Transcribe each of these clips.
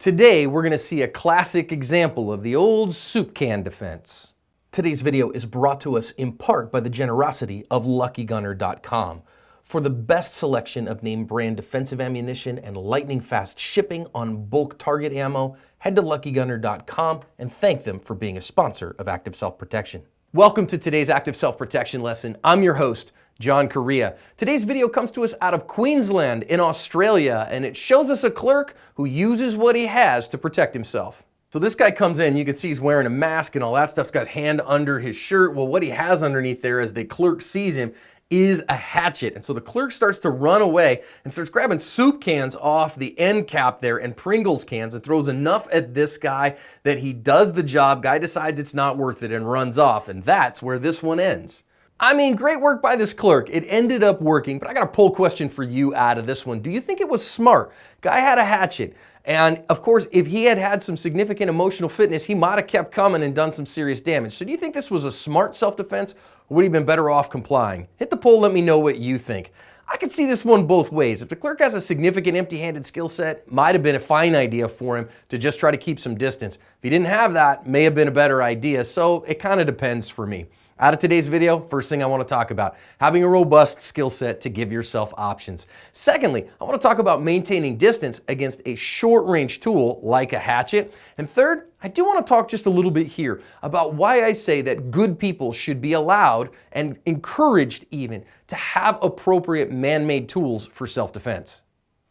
Today, we're going to see a classic example of the old soup can defense. Today's video is brought to us in part by the generosity of LuckyGunner.com. For the best selection of name brand defensive ammunition and lightning fast shipping on bulk target ammo, head to LuckyGunner.com and thank them for being a sponsor of Active Self-Protection. Welcome to today's Active Self-Protection lesson. I'm your host, John Correa. Today's video comes to us out of Queensland in Australia, and it shows us a clerk who uses what he has to protect himself. So this guy comes in, you can see he's wearing a mask and all that stuff. This guy's hand under his shirt. Well, what he has underneath there as the clerk sees him is a hatchet. And so the clerk starts to run away and starts grabbing soup cans off the end cap there and Pringles cans and throws enough at this guy that he does the job. Guy decides it's not worth it and runs off. And that's where this one ends. I mean, great work by this clerk. It ended up working, but I got a poll question for you out of this one. Do you think it was smart? Guy had a hatchet. And of course, if he had had some significant emotional fitness, he might have kept coming and done some serious damage. So do you think this was a smart self-defense, or would he have been better off complying? Hit the poll, let me know what you think. I could see this one both ways. If the clerk has a significant empty-handed skill set, might have been a fine idea for him to just try to keep some distance. If he didn't have that, may have been a better idea. So it kind of depends for me. Out of today's video, first thing I want to talk about, having a robust skill set to give yourself options. Secondly, I want to talk about maintaining distance against a short-range tool like a hatchet. And third, I do want to talk just a little bit here about why I say that good people should be allowed and encouraged even to have appropriate man-made tools for self-defense.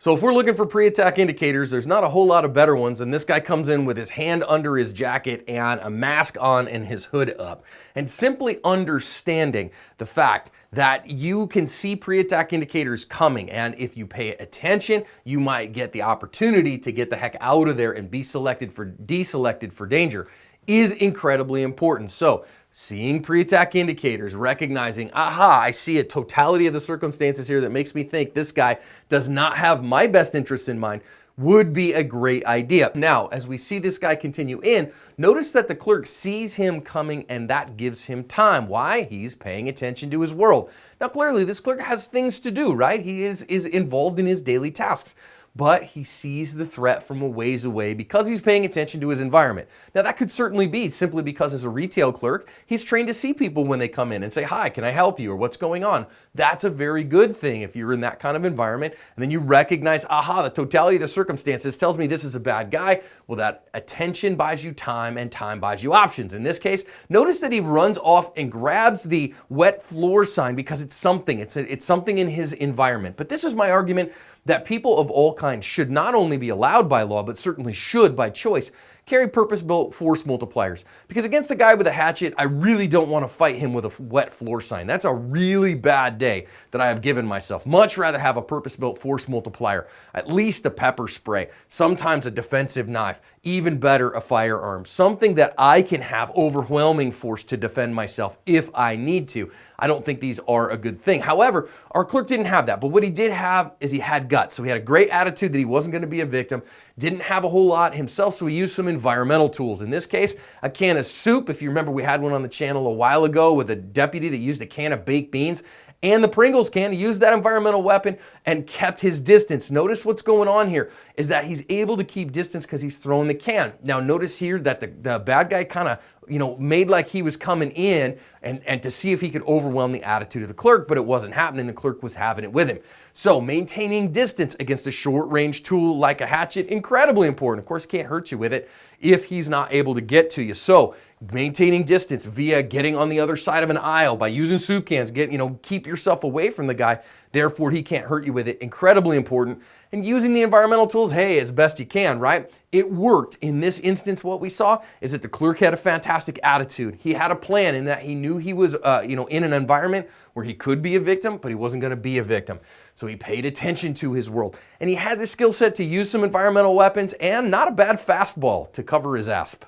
So if we're looking for pre-attack indicators, there's not a whole lot of better ones, and this guy comes in with his hand under his jacket and a mask on and his hood up. And simply understanding the fact that you can see pre-attack indicators coming, and if you pay attention, you might get the opportunity to get the heck out of there and be deselected for danger is incredibly important. So seeing pre-attack indicators, recognizing, aha, I see a totality of the circumstances here that makes me think this guy does not have my best interests in mind, would be a great idea. Now, as we see this guy continue in, notice that the clerk sees him coming and that gives him time. Why? He's paying attention to his world. Now, clearly, this clerk has things to do, right? He is involved in his daily tasks. But he sees the threat from a ways away because he's paying attention to his environment. Now that could certainly be simply because as a retail clerk, he's trained to see people when they come in and say, hi, can I help you? Or what's going on? That's a very good thing if you're in that kind of environment and then you recognize, aha, the totality of the circumstances tells me this is a bad guy. Well, that attention buys you time and time buys you options. In this case, notice that he runs off and grabs the wet floor sign because it's something. It's something in his environment. But this is my argument that people of all kinds should not only be allowed by law, but certainly should by choice carry purpose-built force multipliers. Because against the guy with a hatchet, I really don't want to fight him with a wet floor sign. That's a really bad day that I have given myself. Much rather have a purpose-built force multiplier, at least a pepper spray, sometimes a defensive knife, even better a firearm, something that I can have overwhelming force to defend myself if I need to. I don't think these are a good thing. However, our clerk didn't have that, but what he did have is he had guts. So he had a great attitude that he wasn't going to be a victim, didn't have a whole lot himself, so he used some environmental tools. In this case, a can of soup. If you remember, we had one on the channel a while ago with a deputy that used a can of baked beans. And the Pringles can, he used that environmental weapon and kept his distance. Notice what's going on here is that he's able to keep distance because he's throwing the can. Now notice here that the bad guy kind of, made like he was coming in and to see if he could overwhelm the attitude of the clerk, but it wasn't happening. The clerk was having it with him. So maintaining distance against a short-range tool like a hatchet, incredibly important. Of course, he can't hurt you with it if he's not able to get to you. So maintaining distance via getting on the other side of an aisle by using soup cans, keep yourself away from the guy. Therefore, he can't hurt you with it. Incredibly important. And using the environmental tools, hey, as best you can, right? It worked. In this instance, what we saw is that the clerk had a fantastic attitude. He had a plan in that he knew he was, in an environment where he could be a victim, but he wasn't going to be a victim. So he paid attention to his world. And he had the skill set to use some environmental weapons and not a bad fastball to cover his asp.